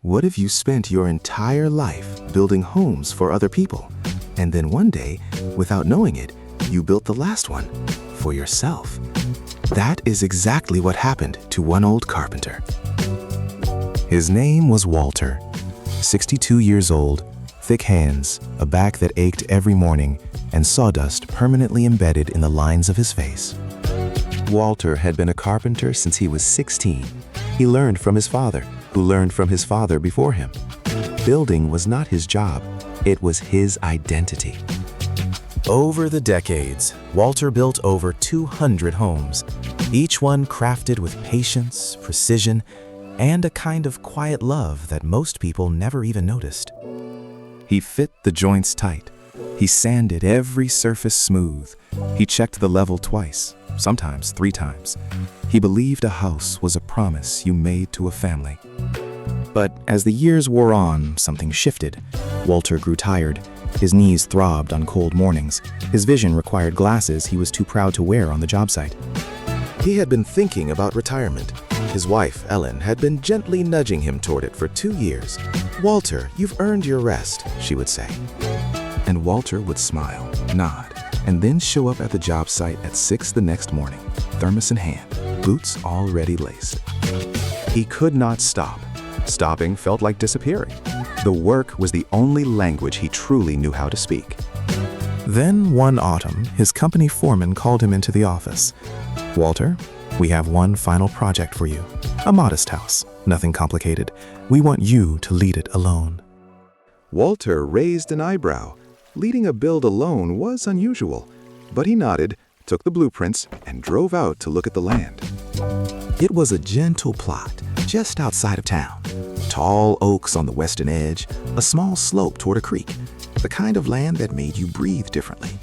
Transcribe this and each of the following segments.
What if you spent your entire life building homes for other people, and then one day, without knowing it, you built the last one for yourself? That is exactly what happened to one old carpenter. His name was Walter, 62 years old, thick hands, a back that ached every morning, and sawdust permanently embedded in the lines of his face. Walter had been a carpenter since he was 16. He learned from his father, who learned from his father before him. Building was not his job, it was his identity. Over the decades, Walter built over 200 homes, each one crafted with patience, precision, and a kind of quiet love that most people never even noticed. He fit the joints tight. He sanded every surface smooth. He checked the level twice, sometimes 3 times. He believed a house was a promise you made to a family. But as the years wore on, something shifted. Walter grew tired. His knees throbbed on cold mornings. His vision required glasses he was too proud to wear on the job site. He had been thinking about retirement. His wife, Ellen, had been gently nudging him toward it for 2 years. "Walter, you've earned your rest," she would say. And Walter would smile, nod, and then show up at the job site at 6 the next morning, thermos in hand, boots already laced. He could not stop. Stopping felt like disappearing. The work was the only language he truly knew how to speak. Then one autumn, his company foreman called him into the office. "Walter, we have one final project for you. A modest house, nothing complicated. We want you to lead it alone." Walter raised an eyebrow. Leading a build alone was unusual, but he nodded, took the blueprints, and drove out to look at the land. It was a gentle plot just outside of town. Tall oaks on the western edge, a small slope toward a creek, the kind of land that made you breathe differently.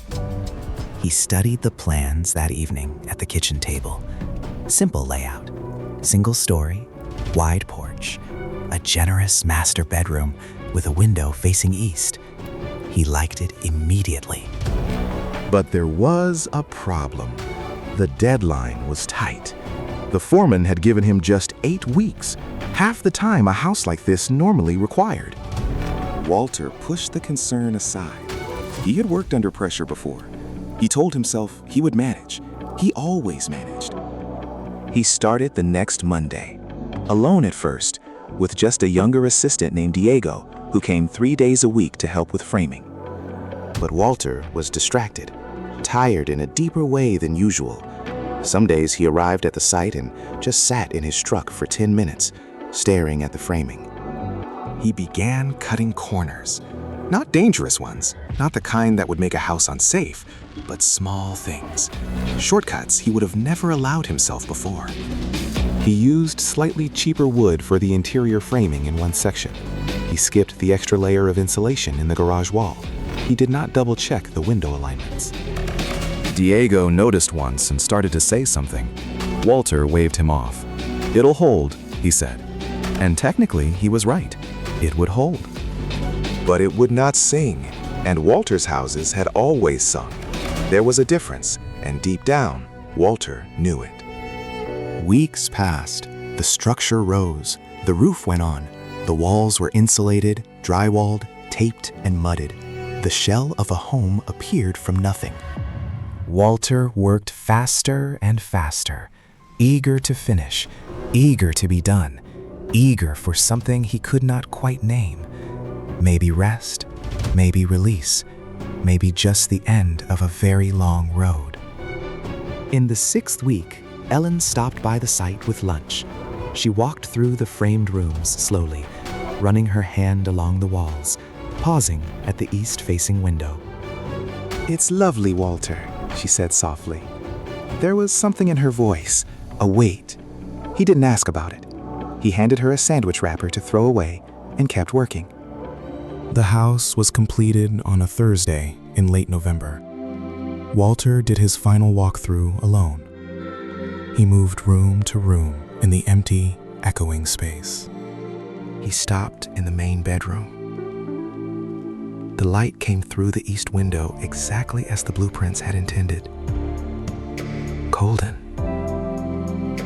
He studied the plans that evening at the kitchen table. Simple layout, single story, wide porch, a generous master bedroom with a window facing east. He liked it immediately. But there was a problem. The deadline was tight. The foreman had given him just 8 weeks, half the time a house like this normally required. Walter pushed the concern aside. He had worked under pressure before. He told himself he would manage. He always managed. He started the next Monday, alone at first, with just a younger assistant named Diego, who came 3 days a week to help with framing. But Walter was distracted, tired in a deeper way than usual. Some days he arrived at the site and just sat in his truck for 10 minutes, staring at the framing. He began cutting corners. Not dangerous ones, not the kind that would make a house unsafe, but small things. Shortcuts he would have never allowed himself before. He used slightly cheaper wood for the interior framing in one section. He skipped the extra layer of insulation in the garage wall. He did not double-check the window alignments. Diego noticed once and started to say something. Walter waved him off. "It'll hold," he said. And technically, he was right. It would hold. But it would not sing, and Walter's houses had always sung. There was a difference, and deep down, Walter knew it. Weeks passed. The structure rose. The roof went on. The walls were insulated, drywalled, taped, and mudded. The shell of a home appeared from nothing. Walter worked faster and faster, eager to finish, eager to be done, eager for something he could not quite name. Maybe rest, maybe release, maybe just the end of a very long road. In the 6th week, Ellen stopped by the site with lunch. She walked through the framed rooms slowly, running her hand along the walls, pausing at the east-facing window. "It's lovely, Walter," she said softly. There was something in her voice, a weight. He didn't ask about it. He handed her a sandwich wrapper to throw away and kept working. The house was completed on a Thursday in late November. Walter did his final walkthrough alone. He moved room to room in the empty, echoing space. He stopped in the main bedroom. The light came through the east window exactly as the blueprints had intended. Golden,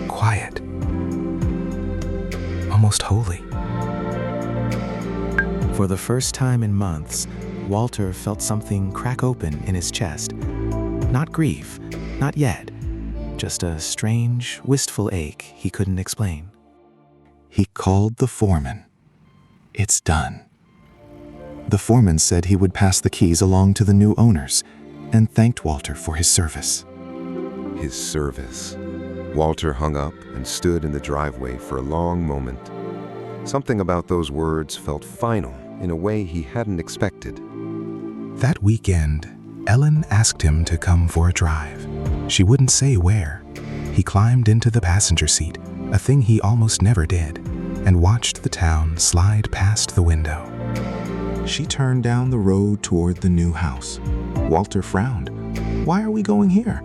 quiet, almost holy. For the first time in months, Walter felt something crack open in his chest. Not grief, not yet. Just a strange, wistful ache he couldn't explain. He called the foreman. It's done. The foreman said he would pass the keys along to the new owners and thanked Walter for his service. His service. Walter hung up and stood in the driveway for a long moment. Something about those words felt final in a way he hadn't expected. That weekend, Ellen asked him to come for a drive. She wouldn't say where. He climbed into the passenger seat, a thing he almost never did, and watched the town slide past the window. She turned down the road toward the new house. Walter frowned. "Why are we going here?"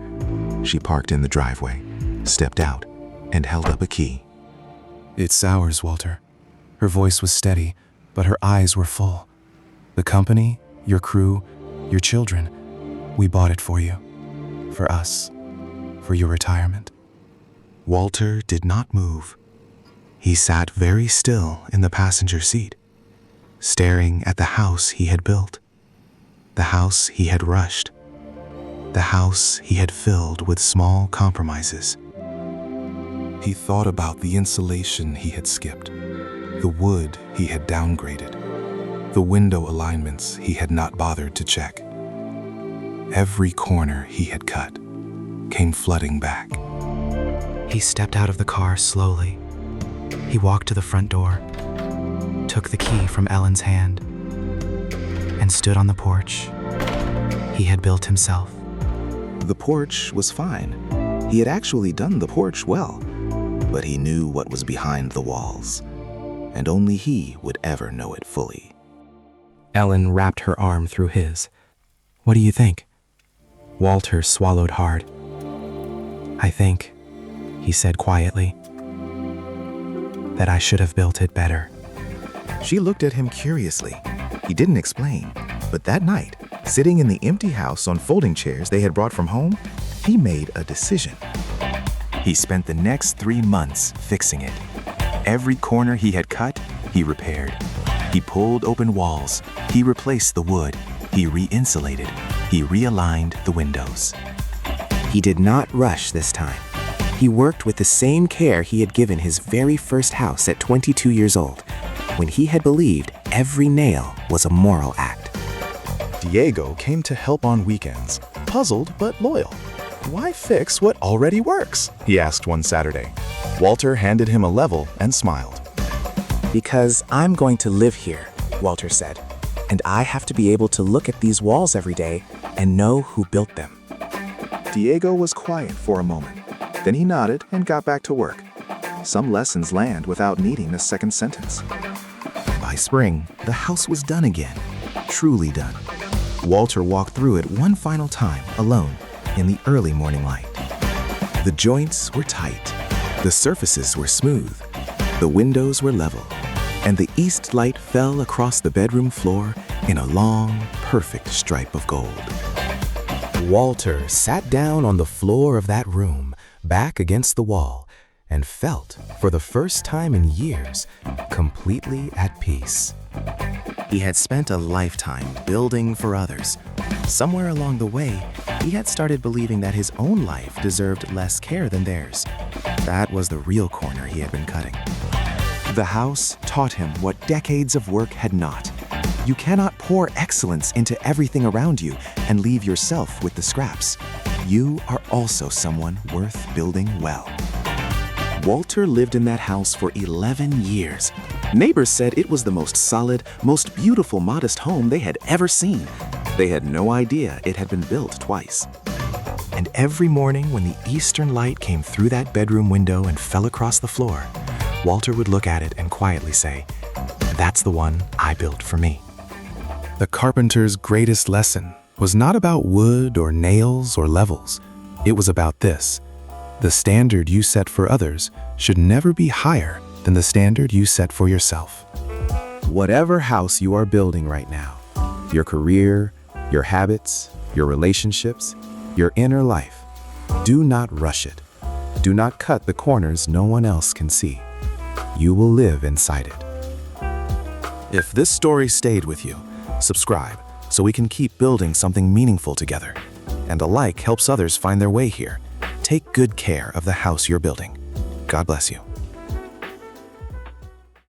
She parked in the driveway, stepped out, and held up a key. "It's ours, Walter." Her voice was steady, but her eyes were full. "The company, your crew, your children, we bought it for you. For us. For your retirement." Walter did not move. He sat very still in the passenger seat, staring at the house he had built, the house he had rushed, the house he had filled with small compromises. He thought about the insulation he had skipped, the wood he had downgraded, the window alignments he had not bothered to check. Every corner he had cut came flooding back. He stepped out of the car slowly. He walked to the front door, took the key from Ellen's hand, and stood on the porch he had built himself. The porch was fine. He had actually done the porch well, but he knew what was behind the walls, and only he would ever know it fully. Ellen wrapped her arm through his. "What do you think?" Walter swallowed hard. "I think," he said quietly, "that I should have built it better." She looked at him curiously. He didn't explain, but that night, sitting in the empty house on folding chairs they had brought from home, he made a decision. He spent the next 3 months fixing it. Every corner he had cut, he repaired. He pulled open walls, he replaced the wood, he re-insulated, he realigned the windows. He did not rush this time. He worked with the same care he had given his very first house at 22 years old, when he had believed every nail was a moral act. Diego came to help on weekends, puzzled but loyal. "Why fix what already works?" he asked one Saturday. Walter handed him a level and smiled. "Because I'm going to live here," Walter said, "and I have to be able to look at these walls every day and know who built them." Diego was quiet for a moment. Then he nodded and got back to work. Some lessons land without needing a second sentence. By spring, the house was done again, truly done. Walter walked through it one final time, alone, in the early morning light. The joints were tight, the surfaces were smooth, the windows were level, and the east light fell across the bedroom floor in a long, perfect stripe of gold. Walter sat down on the floor of that room, back against the wall, and felt, for the first time in years, completely at peace. He had spent a lifetime building for others. Somewhere along the way, he had started believing that his own life deserved less care than theirs. That was the real corner he had been cutting. The house taught him what decades of work had not. You cannot pour excellence into everything around you and leave yourself with the scraps. You are also someone worth building well. Walter lived in that house for 11 years. Neighbors said it was the most solid, most beautiful, modest home they had ever seen. They had no idea it had been built twice. And every morning when the eastern light came through that bedroom window and fell across the floor, Walter would look at it and quietly say, "That's the one I built for me." The carpenter's greatest lesson was not about wood or nails or levels. It was about this: the standard you set for others should never be higher than the standard you set for yourself. Whatever house you are building right now, your career, your habits, your relationships, your inner life, do not rush it. Do not cut the corners no one else can see. You will live inside it. If this story stayed with you, subscribe so we can keep building something meaningful together. And a like helps others find their way here. Take good care of the house you're building. God bless you.